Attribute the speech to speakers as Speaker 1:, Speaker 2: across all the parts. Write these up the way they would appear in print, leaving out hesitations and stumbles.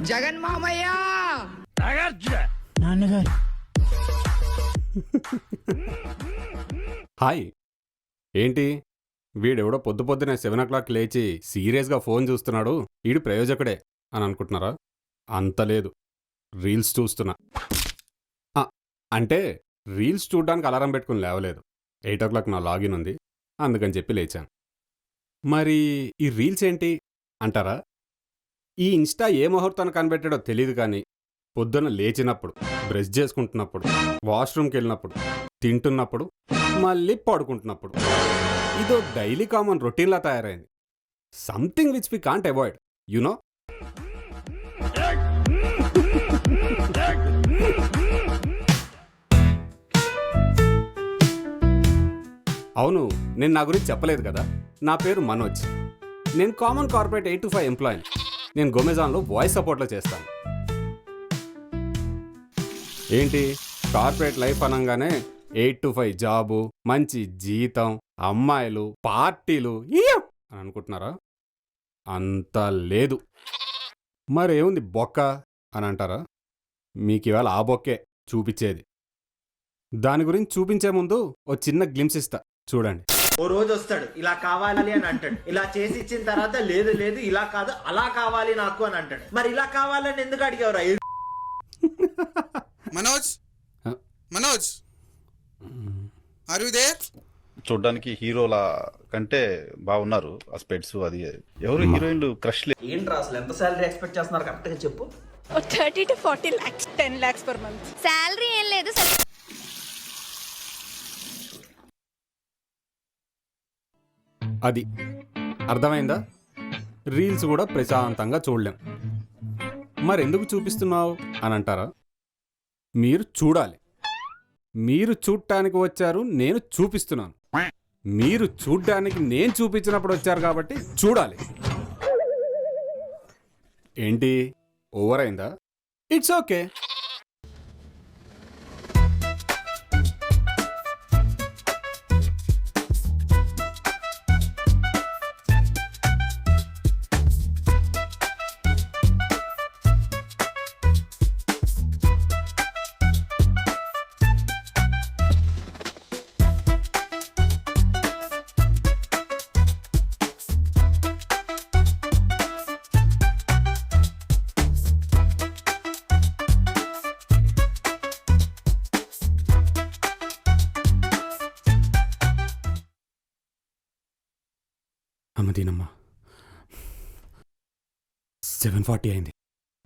Speaker 1: జగన్ మామయ్య
Speaker 2: నాన్నగారు
Speaker 3: హాయ్, ఏంటి వీడెవడో పొద్దునే 7 o'clock లేచి సీరియస్గా ఫోన్ చూస్తున్నాడు, వీడు ప్రయోజకుడే అని అనుకుంటున్నారా? అంత లేదు, రీల్స్ చూస్తున్నా. ఆ, అంటే రీల్స్ చూడ్డానికి అలారం పెట్టుకుని లేవలేదు. 8 o'clock నా లాగిన్ ఉంది, అందుకని చెప్పి లేచాను. మరి ఈ రీల్స్ ఏంటి అంటారా? ఈ ఇన్స్టా ఏ ముహూర్తాన్ని కనిపెట్టాడో తెలియదు, కానీ పొద్దున్న లేచినప్పుడు, బ్రష్ చేసుకుంటున్నప్పుడు, వాష్రూమ్కి వెళ్ళినప్పుడు, తింటున్నప్పుడు, మళ్ళీ పడుకుంటున్నప్పుడు ఇదో డైలీ కామన్ రొటీన్లా తయారైంది. Something which we can't avoid, you know. అవును, నేను నా గురించి చెప్పలేదు కదా. నా పేరు మనోజ్. నేను కామన్ కార్పొరేట్ 8 to 5 ఎంప్లాయీని. నేను గోమెజాన్లో వాయిస్ సపోర్ట్లో చేస్తాను. ఏంటి, కార్పొరేట్ లైఫ్ అనగానే 8 to 5 జాబు, మంచి జీతం, అమ్మాయిలు, పార్టీలు అని అనుకుంటున్నారా? అంత లేదు. మరేముంది బొక్క అని అంటారా? మీకు ఇవాళ ఆ బొక్కే చూపించేది. దాని గురించి చూపించే ముందు ఓ చిన్న గ్లిమ్స్ ఇస్తా, చూడండి.
Speaker 4: ఓ రోజు వస్తాడు, ఇలా కావాలి అని అంటాడు. ఇలా చేసి ఇచ్చిన తర్వాత లేదు లేదు ఇలా కాదు అలా కావాలి నాకు అని అంటాడు. మరి ఇలా కావాలని ఎందుకు అడిగావురా?
Speaker 5: Manoj, Manoj, are you there?
Speaker 6: చూడ్డానికి హీరోల కంటే బాగున్నారు. ఆ స్పెట్స్ అది ఎవరు హీరోయిన్లు క్రష్ లేదు.
Speaker 4: ఏంట్రా అసలు ఎంత సాలరీ ఎక్స్పెక్ట్ చేస్తున్నారు కరెక్ట్ గా చెప్పు.
Speaker 7: 30 to 40 lakhs, 10 lakhs per month.
Speaker 8: Salary ఏం లేదు.
Speaker 3: అది అర్థమైందా? రీల్స్ కూడా ప్రశాంతంగా చూడలేం. మరెందుకు చూపిస్తున్నావు అని అంటారా? మీరు చూడాలి. మీరు చూడటానికి వచ్చారు, నేను చూపిస్తున్నాను. మీరు చూడ్డానికి నేను చూపించినప్పుడు వచ్చారు కాబట్టి చూడాలి. ఏంటి, ఓవర్ అయిందా? It's okay. అమ్మదీనమ్మా, 7:40 అయింది.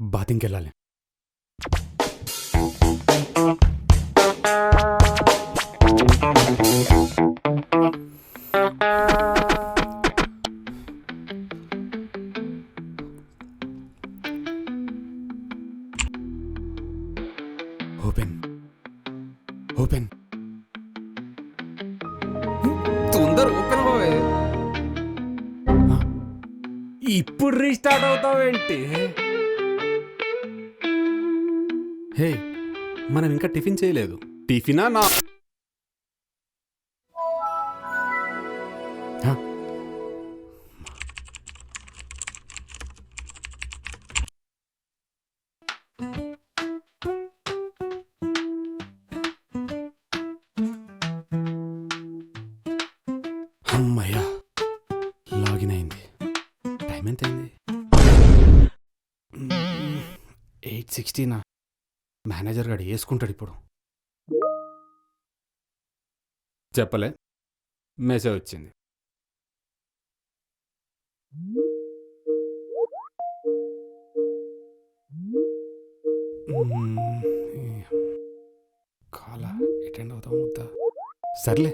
Speaker 3: బాతింగ్కి వెళ్ళాలి. ఓపెన్ ఓపెన్, తొందర ఓపెన్ పోవే. ఇప్పుడు రీస్టార్ట్ అవుతావేంటి? హే, మనం ఇంకా టిఫిన్ చేయలేదు. టిఫినా నా అమ్మయ్యా, లాగిన్ అయింది. టైం ఎంత అయింది? 8:16. మేనేజర్ గారు వేసుకుంటాడు ఇప్పుడు. చెప్పలే, మెసేజ్ వచ్చింది. కాల్ అటెండ్ అవుతాం వద్దా? సర్లే.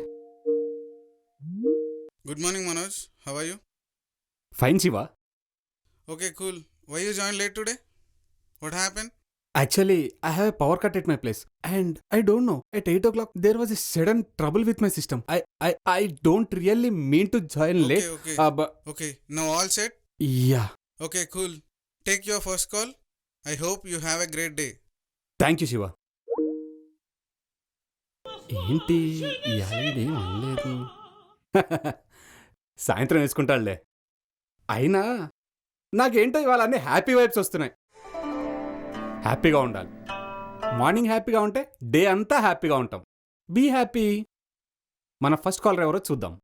Speaker 5: Good morning, Manoj. How are you?
Speaker 3: Fine Shiva.
Speaker 5: Okay, cool. Why you joined late today? What happened?
Speaker 3: Actually, I have a power cut at my place, and I don't know. At 8 o'clock, there was a sudden trouble with my system. I don't really mean to join
Speaker 5: Okay,
Speaker 3: late.
Speaker 5: okay.
Speaker 3: But
Speaker 5: Okay, now all set?
Speaker 3: yeah,
Speaker 5: Okay, cool. Take your first call. I hope you have a great day.
Speaker 3: Thank you Shiva. ఏంటి ఏం అనలేదు. సాయంత్రం వేసుకుంటాడులే. అయినా నాకేంటో ఇవాళ అన్ని happy vibes వస్తున్నాయి. హ్యాపీగా ఉండాలి. మార్నింగ్ హ్యాపీగా ఉంటే డే అంతా హ్యాపీగా ఉంటాం. Be happy. మన ఫస్ట్ కాలర్ ఎవరో చూద్దాం.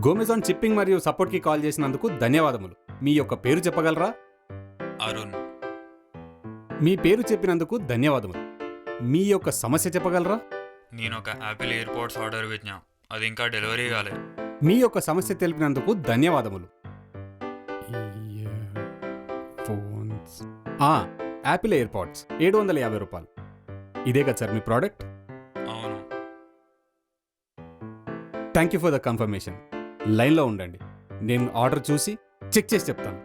Speaker 3: గోమెజాన్ చిప్పింగ్ మరియు సపోర్ట్కి కాల్ చేసినందుకు ధన్యవాదములు. మీ యొక్క పేరు చెప్పగలరా?
Speaker 1: అరుణ్.
Speaker 3: మీ పేరు చెప్పినందుకు ధన్యవాదములు. మీ యొక్క సమస్య చెప్పగలరా?
Speaker 1: నేను ఒక యాపిల్ ఎయిర్పోర్ట్స్ ఆర్డర్ పెట్టినా, అది ఇంకా డెలివరీ కాలే.
Speaker 3: మీ యొక్క సమస్య తెలిపినందుకు ధన్యవాదములు. యాపిల్ ఎయిర్పాడ్స్ 750 రూపాయలు. ఇదే కదా సార్ మీ ప్రోడక్ట్?
Speaker 1: అవును.
Speaker 3: Thank you for the confirmation. లైన్లో ఉండండి, నేను ఆర్డర్ చూసి చెక్ చేసి చెప్తాను.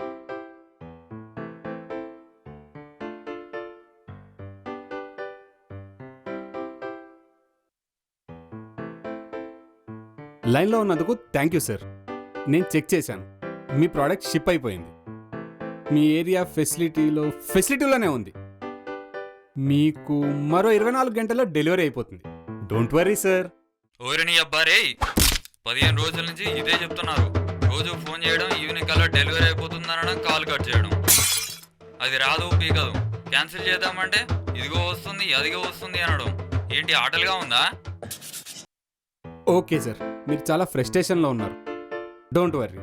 Speaker 3: లైన్లో ఉన్నందుకు థ్యాంక్ యూ సార్. నేను చెక్ చేశాను, మీ ప్రోడక్ట్ షిప్ అయిపోయింది. మీ ఏరియా ఫెసిలిటీలోనే ఉంది. మీకు మరో 24 గంటల్లో డెలివరీ అయిపోతుంది. Don't worry sir.
Speaker 1: ఓరిని అబ్బారే, 15 రోజుల నుంచి ఇదే చెప్తున్నారు. రోజు ఫోన్ చేయడం, ఈవినింగ్ కల్లా డెలివరీ అయిపోతుందనడం, కాల్ కట్ చేయడం. అది రాదు, పీకదు. క్యాన్సిల్ చేద్దామంటే ఇదిగో వస్తుంది, అదిగో వస్తుంది అనడం. ఏంటి ఆటలుగా ఉందా?
Speaker 3: ఓకే సార్, మీరు చాలా ఫ్రస్ట్రేషన్లో ఉన్నారు. డోంట్ వర్రీ,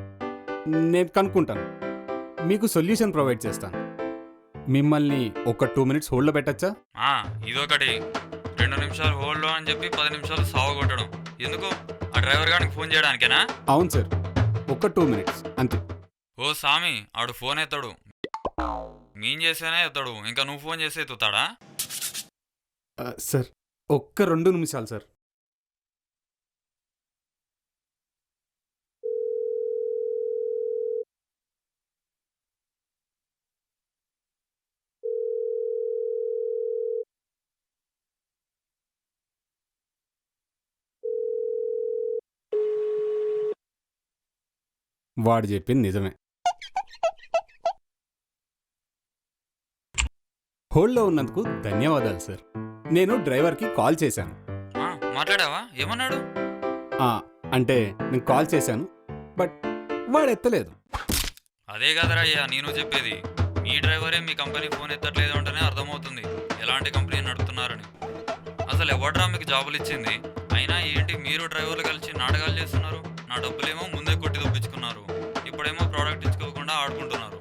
Speaker 3: నేను కనుక్కుంటాను. మీకు సొల్యూషన్ ప్రొవైడ్ చేస్తాను. మిమ్మల్ని ఒక 2 minutes హోల్డ్లో పెట్టచ్చా?
Speaker 1: ఇదొకటి. 2 నిమిషాలు హోల్డ్లో అని చెప్పి 10 నిమిషాలు సావగొట్టడం ఎందుకు? ఆ డ్రైవర్ గారికి ఫోన్ చేయడానికేనా?
Speaker 3: అవును సార్, ఒక 2 minutes అంతే.
Speaker 1: ఓ సామి, ఆడు ఫోన్ ఎత్తాడు. మీన్ చేసేనే ఎత్తాడు, ఇంకా నువ్వు ఫోన్ చేసి ఎత్తుతాడా?
Speaker 3: సార్, ఒక్క 2 నిమిషాలు సార్. వాడు చెప్పింది నిజమే. హోల్డ్లో ఉన్నందుకు ధన్యవాదాలు సార్. నేను డ్రైవర్కి కాల్ చేశాను.
Speaker 1: మాట్లాడావా? ఏమన్నాడు?
Speaker 3: అంటే నేను కాల్ చేశాను, బట్ వాడు ఎత్తలేదు.
Speaker 1: అదే కదరా అయ్యా నేను చెప్పేది. మీ డ్రైవరే మీ కంపెనీ ఫోన్ ఎత్తట్లేదు అంటేనే అర్థమవుతుంది ఎలాంటి కంపెనీ నడుపుతున్నారని. అసలు ఎవడ్రా మీకు జాబులు ఇచ్చింది? అయినా ఏంటి మీరు డ్రైవర్లు కలిసి నాటకాలు చేస్తున్నారు? నా డబ్బులేమో ముందే కొట్టి దొప్పించుకున్నారు, ఇప్పుడేమో ప్రోడక్ట్ ఇచ్చుకోకుండా ఆడుకుంటున్నారు.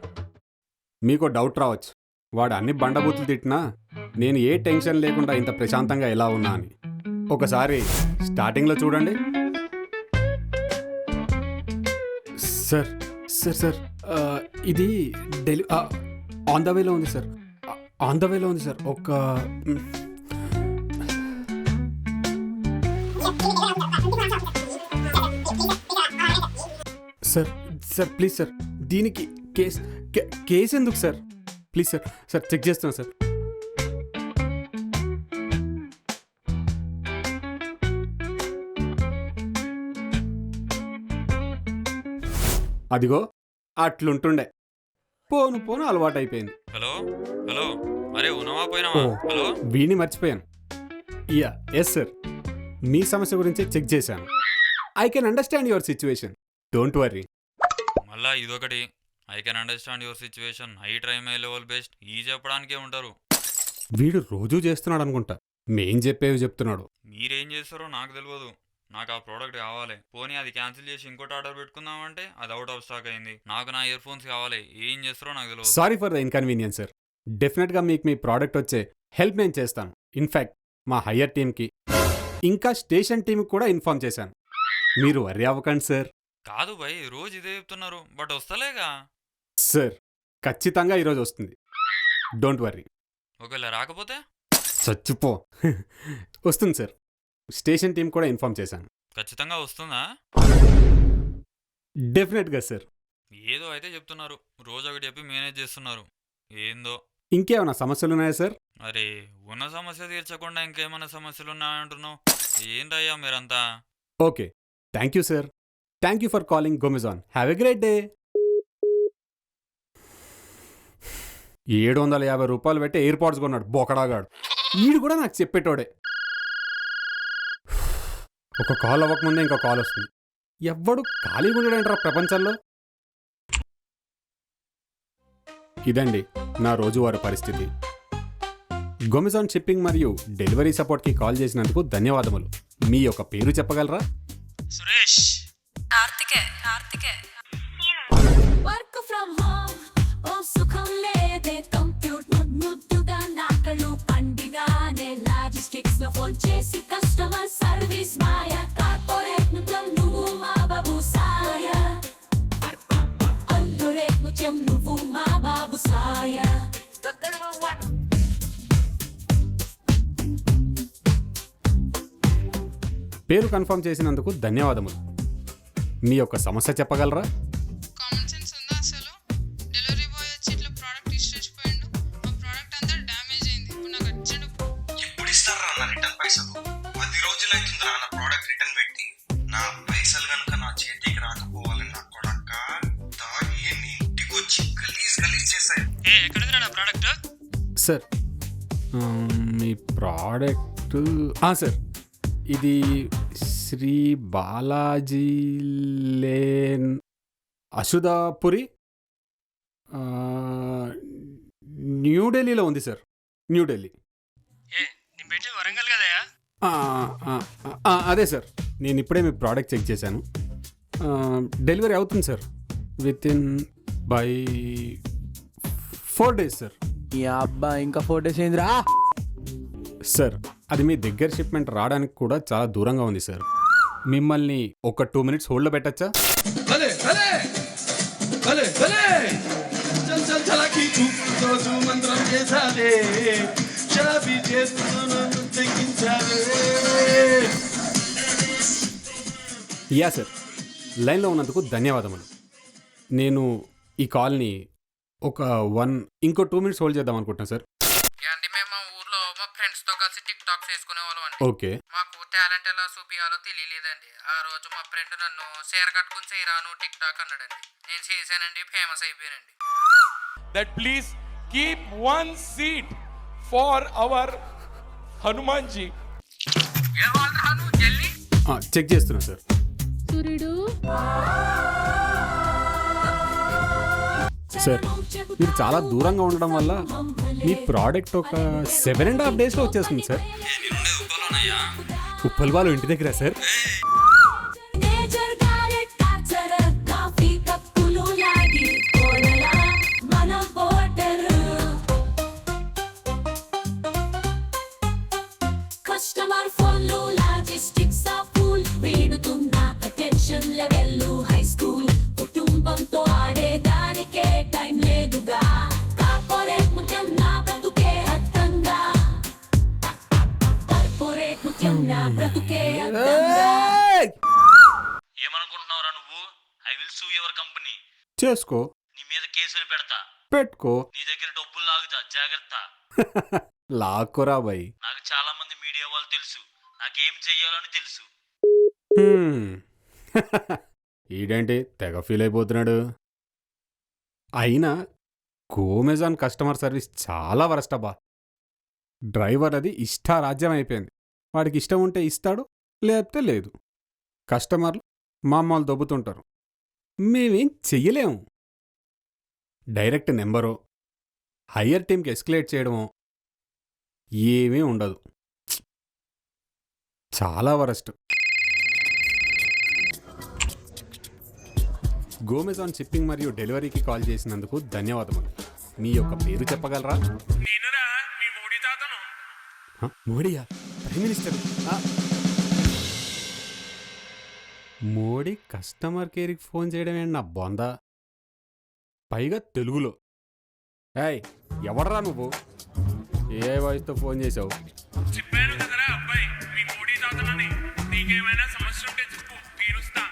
Speaker 3: మీకు డౌట్ రావచ్చు, వాడు అన్ని బండబూతులు తిట్టినా నేను ఏ టెన్షన్ లేకుండా ఇంత ప్రశాంతంగా ఎలా ఉన్నా అని. ఒకసారి స్టార్టింగ్లో చూడండి. సార్ సార్ సార్ ఇది ఆన్ ద వేలో ఉంది సార్. ఆన్ ద వేలో ఉంది సార్. ఒక సార్ సార్ ప్లీజ్ సార్, దీనికి కేసు ఎందుకు sir? Please sir, sir check చేస్తున్నా సార్. అదిగో అట్లుంటుండే, పోను పోను అలవాటు అయిపోయింది.
Speaker 1: హలో హలో, అరే ఉన్నావా పోయినావా? హలో,
Speaker 3: వీణి మర్చిపోయాను. యా ఎస్ సార్, మీ సమస్య గురించి చెక్ చేశాను. I can understand your situation. Don't worry.
Speaker 1: మళ్ళా ఇదొకటి. I can understand your situation. I try my level best. ఈ చెప్పడానికే ఉంటారు.
Speaker 3: వీడు రోజూ చేస్తున్నాడు అనుకుంటా. మేం చెప్పేవి చెప్తున్నాడు.
Speaker 1: మీరేం చేస్తారో నాకు తెలియదు. నాకు ఆ ప్రోడక్ట్ కావాలి. పోనీ అది క్యాన్సిల్ చేసి ఇంకోటి ఆర్డర్ పెట్టుకుందామంటే అది అవుట్ ఆఫ్ స్టాక్ అయింది. నాకు నా ఇయర్ ఫోన్స్ కావాలి. ఏం చేస్తారో నాకు తెలియదు.
Speaker 3: Sorry for the inconvenience sir. డెఫినెట్గా మీకు మీ ప్రోడక్ట్ వచ్చే హెల్ప్ నేను చేస్తాను. ఇన్ఫ్యాక్ట్ మా హయ్యర్ టీమ్కి ఇంకా స్టేషన్ టీంకి కూడా ఇన్ఫార్మ్ చేశాను. మీరు వర్రీ అవ్వకండి సార్.
Speaker 1: కాదు భయ్, రోజు ఇదే చెప్తున్నారు, బట్ వస్తలేగా.
Speaker 3: సార్ ఖచ్చితంగా ఈరోజు వస్తుంది. Don't worry.
Speaker 1: ఒకవేళ రాకపోతే
Speaker 3: చచ్చిపో. వస్తుంది సార్. స్టేషన్ టీం కూడా ఇన్ఫార్మ్ చేశాను.
Speaker 1: ఖచ్చితంగా వస్తుందా?
Speaker 3: డెఫినెట్గా సార్.
Speaker 1: ఏదో అయితే చెప్తున్నారు, రోజు ఒకటి చెప్పి మేనేజ్ చేస్తున్నారు. ఏందో.
Speaker 3: ఇంకేమైనా సమస్యలున్నాయా సార్?
Speaker 1: అరే, ఉన్న సమస్య తీర్చకుండా ఇంకేమైనా సమస్యలు ఉన్నాయంటున్నావు? ఏంటయ్యా మీరంతా?
Speaker 3: Okay, thank you sir. Thank you for calling Gomazon. Have a great day. 750 రూపాయలు పెట్టి ఎయిర్పాడ్స్ కొన్నాడు బోకడాగాడు. ఈడు కూడా నాకు చెప్పేటోడే. ఒక కాల్ అవ్వకముందే ఇంకో కాల్ వస్తుంది. ఎవ్వడు ఖాళీగా ఉండడంటారా ప్రపంచంలో? ఇదండి నా రోజువారీ పరిస్థితి. గోమెజాన్ షిప్పింగ్ మరియు డెలివరీ సపోర్ట్కి కాల్ చేసినందుకు ధన్యవాదములు. మీ యొక్క పేరు చెప్పగలరా?
Speaker 1: సురేష్.
Speaker 2: వర్క్ ఫ్రమ్ హోమ్ ఓ సుఖం లేదే, కంప్యూటర్ ముద్దుగా నాకలు పండిగానే లాజిస్టిక్స్ లో ఫోన్ చేసి కస్టమర్ సర్వీస్ మాయ కార్పొరేట్ నృత్యం నువ్వు మా బాబు సాయ, కార్పొరేట్ నృత్యం నువ్వు మా బాబు సాయ.
Speaker 3: పేరు కన్ఫర్మ్ చేసినందుకు ధన్యవాదములు. మీ యొక్క సమస్య చెప్పగలరా?
Speaker 8: కామన్ సెన్స్ ఉందా అసలు? డెలివరీ బాయ్ వచ్చి ఇట్లా ప్రోడక్ట్ ఇచ్చేసిపోయిండు. ఆ ప్రోడక్ట్ అంతా డ్యామేజ్ అయింది. ఇప్పుడు నాకు అర్జెంట్.
Speaker 9: ఎప్పుడు ఇస్తారా నా రిటర్న్ పైసలు? 10 రోజులు అవుతుంది నా ప్రోడక్ట్ రిటర్న్ పెట్టి. నా పైసలు కనుక నా చేతికి రాకపోవాలి నా కొడక తాగి నీ ఇంటికి వచ్చి గలీజ్ చేశాయి.
Speaker 1: ఎక్కడుంది నా ప్రోడక్ట్?
Speaker 3: సార్, మీ ప్రోడక్ట్ సార్, ఇది శ్రీ బాలాజీ లేన్, అశుధాపురి, న్యూఢిల్లీలో ఉంది సార్. న్యూఢిల్లీ.
Speaker 1: వరంగల్ కదయా?
Speaker 3: అదే సార్, నేను ఇప్పుడే మీ ప్రోడక్ట్ చెక్ చేశాను. డెలివరీ అవుతుంది sir, with in by 4 days sir.
Speaker 10: ఈ అబ్బా ఇంకా 4 days అయిందిరా.
Speaker 3: సార్, అది మీ దగ్గర షిప్మెంట్ రావడానికి కూడా చాలా దూరంగా ఉంది సార్. మిమ్మల్ని ఒక 2 minutes హోల్డ్లో పెట్టచ్చా? యా సార్, లైన్లో ఉన్నందుకు ధన్యవాదములు. నేను ఈ కాల్ని ఇంకో 2 minutes హోల్డ్ చేద్దాం అనుకుంటున్నాను సార్.
Speaker 10: అండి, మేము ఊర్లో మా ఫ్రెండ్స్ తో కలిసి టిక్ టాక్ చేసుకునే వాళ్ళం అండి.
Speaker 3: ఓకే.
Speaker 10: మాకు టాలెంట్ ఎలా చూపియాలో తెలియలేదండి. ఆ రోజు మా ఫ్రెండ్ నన్ను చీర కట్టుకుని చేయరాను టిక్ టాక్ అన్నాడండి. నేను చేశానండి, ఫేమస్ అయిపోయానండి.
Speaker 11: that please keep one seat for our Hanumanji.
Speaker 3: Check చేస్తున్నా సార్. సార్, మీరు చాలా దూరంగా ఉండడం వల్ల మీ ప్రోడక్ట్ ఒక 7.5 daysలో వచ్చేస్తుంది సార్. ఉప్పల్వాలు ఇంటి దగ్గర సార్.
Speaker 2: కస్టమర్ ఫోన్ లాజిస్టిక్స్ ఫుల్ వీడుతున్న అటెన్షన్ లెవెల్ హై స్కూల్, కుటుంబంతో ఆడేదానికే టైం లేదుగా, కార్పొరేట్ ముఖ్యం నా బ్రతుకే అర్థంగా, కార్పొరేట్ ముఖ్యం నా బ్రతుకే అర్థంగా.
Speaker 9: ఏమనుకుంటున్నావురా నువ్వు? ఐ విల్ సూ యువర్ కంపెనీ.
Speaker 3: చేసుకో.
Speaker 9: నీ మీద కేసులు
Speaker 3: పెట్టుకో.
Speaker 9: నీ దగ్గర డబ్బులు లాగుతా, జాగ్రత్త.
Speaker 3: లాక్కురా బై.
Speaker 9: నాకు చాలా మంది మీడియా వాళ్ళు తెలుసు, నాకేం చెయ్యాలని తెలుసు.
Speaker 3: ఈడేంటి తెగ ఫీల్ అయిపోతున్నాడు. అయినా గోమెజాన్ కస్టమర్ సర్వీస్ చాలా వరస్ట్ అబ్బా. డ్రైవర్ అది ఇష్టారాజ్యం అయిపోయింది. వాడికి ఇష్టం ఉంటే ఇస్తాడు, లేకపోతే లేదు. కస్టమర్లు మామూలు దొబ్బుతుంటారు. మేమేం చెయ్యలేము. డైరెక్ట్ నెంబరో హయ్యర్ టీంకి ఎస్కలేట్ చేయడమో ఏమీ ఉండదు. చాలా వరస్ట్. గోమెజాన్ షిప్పింగ్ మరియు డెలివరీకి కాల్ చేసినందుకు ధన్యవాదములు. మీ యొక్క పేరు చెప్పగలరా? మోడీయా? Prime minister? మోడీ కస్టమర్ కేర్కి ఫోన్ చేయడం ఏంటి నా బొందా? పైగా తెలుగులో. ఏయ్, ఎవడరా నువ్వు? ఏ వాయిస్తో ఫోన్ చేసావు?
Speaker 11: చెప్పాను కదరా అబ్బాయి, మీ మోడీ తాతనని. నీకేమైనా సమస్య ఉంటే చెప్పు, తీరుస్తా.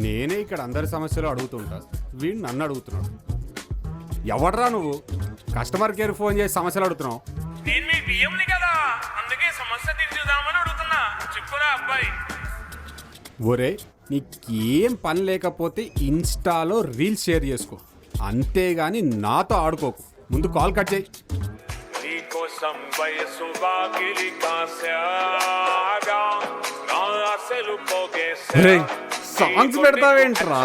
Speaker 3: నేనే ఇక్కడ అందరి సమస్యలు అడుగుతుంటా, వీడు నన్ను అడుగుతున్నాడు. ఎవడ్రా నువ్వు కస్టమర్ కేర్ ఫోన్ చేసి సమస్యలు అడుగుతున్నావు?
Speaker 11: నేను మీ బియ్యంని కదా, అందుకే సమస్య తీర్చుదామని అడుగుతున్నా. చెప్పురా అబ్బాయి.
Speaker 3: ఒరే, నీకేం పని లేకపోతే ఇన్స్టాలో రీల్స్ షేర్ చేసుకో, అంతేగాని నాతో ఆడుకోకు. ముందు కాల్ కట్ చేయి.
Speaker 11: నీకోసం వయసు వాకిలి కాసాగా, నా ఆశలు పోగేశా.
Speaker 3: రేయ్, సాంగ్స్ పెడతావేంట్రా?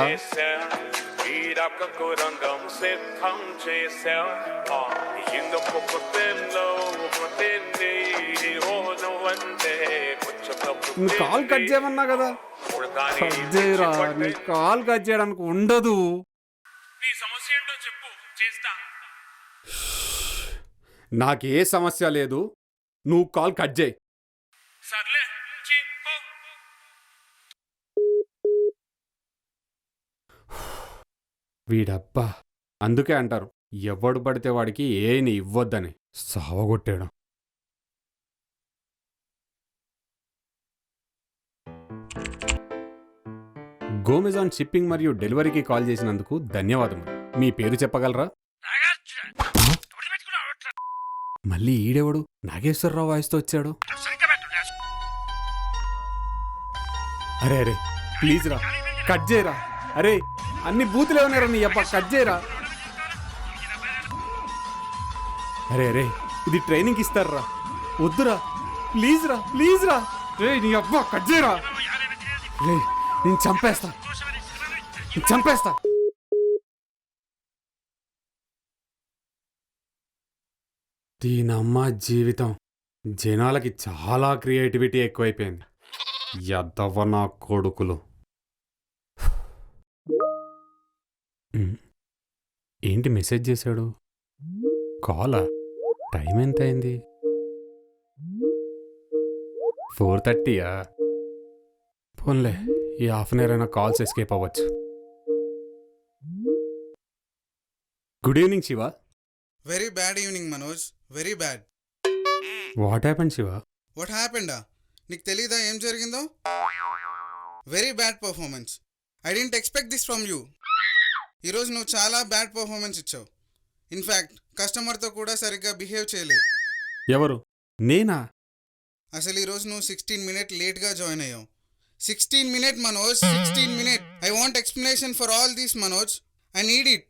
Speaker 11: ఈరకకు రంగం సిద్ధం చేశా. ఎందుకు పుట్టిందో పుట్టింది రోజు అంటే
Speaker 3: నువ్వు కాల్ కట్ చేయమన్నా కదా, కట్ చేయరా. నీ కాల్ కట్ చేయడానికి ఉండదు.
Speaker 11: నీ సమస్య ఏంటో చెప్పు, చేస్తా.
Speaker 3: నాకే సమస్య లేదు, నువ్వు కాల్ కట్ చేయి.
Speaker 11: సర్లే చెప్పు.
Speaker 3: వీడబ్బా, అందుకే అంటారు ఎవడు పడితే వాడికి ఏని ఇవ్వద్దని. సావగొట్టాడు. గోమెజాన్ షిప్పింగ్ మరియు డెలివరీకి కాల్ చేసినందుకు ధన్యవాదములు. మీ పేరు చెప్పగలరా? మళ్ళీ ఈడెవడు నాగేశ్వరరావు వాయిస్తో వచ్చాడు? అరే అరే, ప్లీజ్ రా, కట్ చేయరా. అరే, అన్ని బూతులే ఉన్నారా నీ అబ్బా, కట్ చేయరా. అరే అరే, ఇది ట్రైనింగ్ ఇస్తారా? వద్దురా, ప్లీజ్ రా, ప్లీజ్ రా. రే నీ అబ్బా, కట్ చేయరా. రే, నేను చంపేస్తా, చంపేస్తా. దీనమ్మ జీవితం. జనాలకి చాలా క్రియేటివిటీ ఎక్కువైపోయింది. యద్దవ్వ నా కొడుకులు. ఏంటి మెసేజ్ చేశాడు? కాలా? టైం ఎంత అయింది? 4:30యా? పోన్లే, ఈ హాఫ్ అన్ అవర్ అయినా కాల్స్ ఎస్కేప్ అవ్వచ్చు. Good evening Shiva.
Speaker 5: Very bad evening Manoj, very bad.
Speaker 3: What happened Shiva?
Speaker 5: What హ్యాపెండా? నీకు తెలీదా ఏం జరిగిందో? Very bad performance. I didn't expect this from you. ఈరోజు నువ్వు చాలా బ్యాడ్ పర్ఫార్మెన్స్ ఇచ్చావు. ఇన్ఫ్యాక్ట్ కస్టమర్తో కూడా సరిగ్గా బిహేవ్ చేయలేదు.
Speaker 3: ఎవరు? నేనా?
Speaker 5: అసలు ఈరోజు నువ్వు 16 minutes లేట్గా జాయిన్ అయ్యావు. 16 minutes Manoj, 16 minutes. I want explanation for all these Manoj. I need it.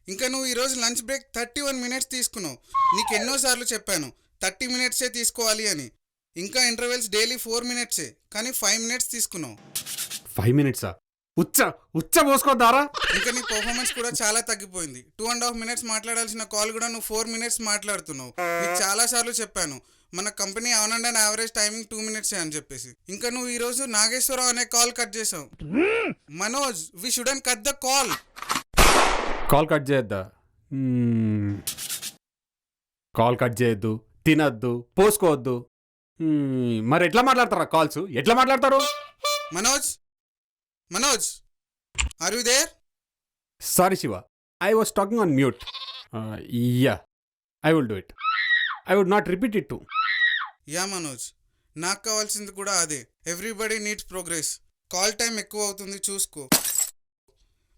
Speaker 5: ఇంకా నువ్వు ఈరోజు లంచ్ బ్రేక్ 31 minutes తీసుకున్నావు. నీకు ఎన్నోసార్లు చెప్పాను 30 minutes తీసుకోవాలి అని. ఇంకా ఇంటర్వెల్స్ డైలీ 4 minutes, కానీ 5 minutes తీసుకున్నావు.
Speaker 3: 5 minutes? ఉచ్చ పోసుకోద్దారా?
Speaker 5: ఇంకా నీ పర్ఫార్మెన్స్ కూడా చాలా తగ్గిపోయింది. 2.5 minutes మాట్లాడాల్సిన కాల్ కూడా నువ్వు 4 minutes మాట్లాడుతున్నావు. నీకు చాలాసార్లు చెప్పాను మన company on and average timing 2 minutes అని చెప్పేసి. ఇంకా నువ్వు ఈరోజు నాగేశ్వరరావు అనే కాల్ కట్ చేసావు. Manoj, we shouldn't cut the call.
Speaker 3: Call cut చేయొద్దా? కాల్ కట్ చేయొద్దు, తినద్దు, పోసుకోవద్దు. మరి ఎట్లా మాట్లాడతారా కాల్స్? ఎట్లా మాట్లాడతారు?
Speaker 5: Manoj, are you there?
Speaker 3: Sorry Shiva, I was talking on mute. Yeah, I will do it. I would not repeat it too.
Speaker 5: Yeah Manoj, నాకు కావాల్సింది కూడా అదే. Everybody needs progress. Call time ఎక్కువ అవుతుంది చూసుకో.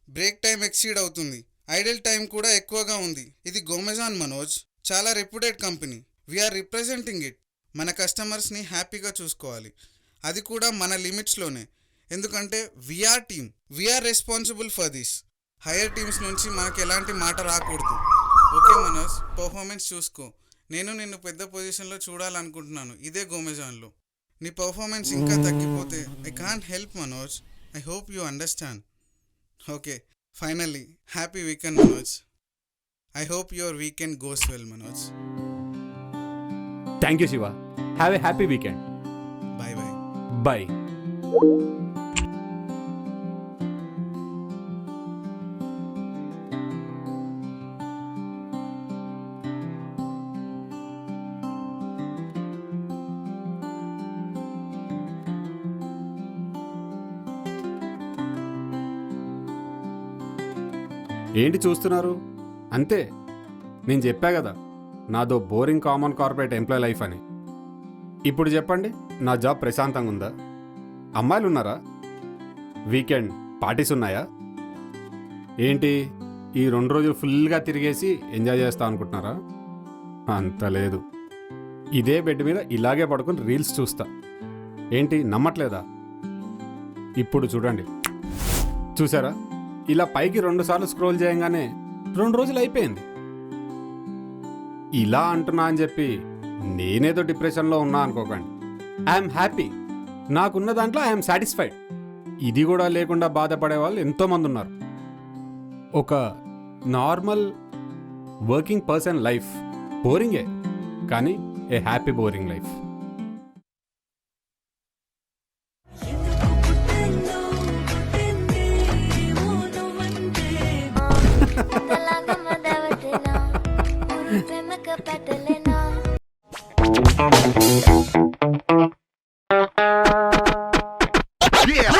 Speaker 5: బ్రేక్ టైం ఎక్సీడ్ అవుతుంది. ఐడల్ టైం కూడా ఎక్కువగా ఉంది. ఇది గోమెజాన్ మనోజ్, చాలా reputed company. We are representing it. మన కస్టమర్స్ని హ్యాపీగా చూసుకోవాలి, అది కూడా మన లిమిట్స్లోనే. ఎందుకంటే we are team, we are responsible for this. Higher teams నుంచి మనకు ఎలాంటి మాట రాకూడదు. ఓకే మనోజ్, పర్ఫార్మెన్స్ చూసుకో. నేను నిన్ను పెద్ద పొజిషన్లో చూడాలనుకుంటున్నాను ఇదే గోమెజాన్లో. నీ పర్ఫార్మెన్స్ ఇంకా తగ్గిపోతే I can't help Manoj. I hope you understand. Okay, finally happy weekend Manoj. I hope your weekend goes well Manoj.
Speaker 3: Thank you Shiva. Have a happy weekend.
Speaker 5: Bye bye.
Speaker 3: Bye. ఏంటి చూస్తున్నారు? అంతే, నేను చెప్పా కదా నాదో boring common corporate employee life అని. ఇప్పుడు చెప్పండి, నా జాబ్ ప్రశాంతంగా ఉందా? అమ్మాయిలు ఉన్నారా? వీకెండ్ పార్టీస్ ఉన్నాయా ఏంటి ఈ 2 రోజులు ఫుల్గా తిరిగేసి ఎంజాయ్ చేస్తా అనుకుంటున్నారా? అంత లేదు. ఇదే బెడ్ మీద ఇలాగే పడుకుని రీల్స్ చూస్తా. ఏంటి నమ్మట్లేదా? ఇప్పుడు చూడండి, చూసారా? ఇలా పైకి 2 సార్లు స్క్రోల్ చేయగానే 2 రోజులు అయిపోయింది. ఇలా అంటున్నా అని చెప్పి నేనేదో డిప్రెషన్లో ఉన్నా అనుకోకండి. I'm happy. నాకున్న దాంట్లో ఐఎమ్ సాటిస్ఫైడ్. ఇది కూడా లేకుండా బాధపడే వాళ్ళు ఎంతోమంది ఉన్నారు. ఒక నార్మల్ వర్కింగ్ పర్సన్ లైఫ్ బోరింగే, కానీ ఏ హ్యాపీ బోరింగ్ లైఫ్.
Speaker 2: Yeah.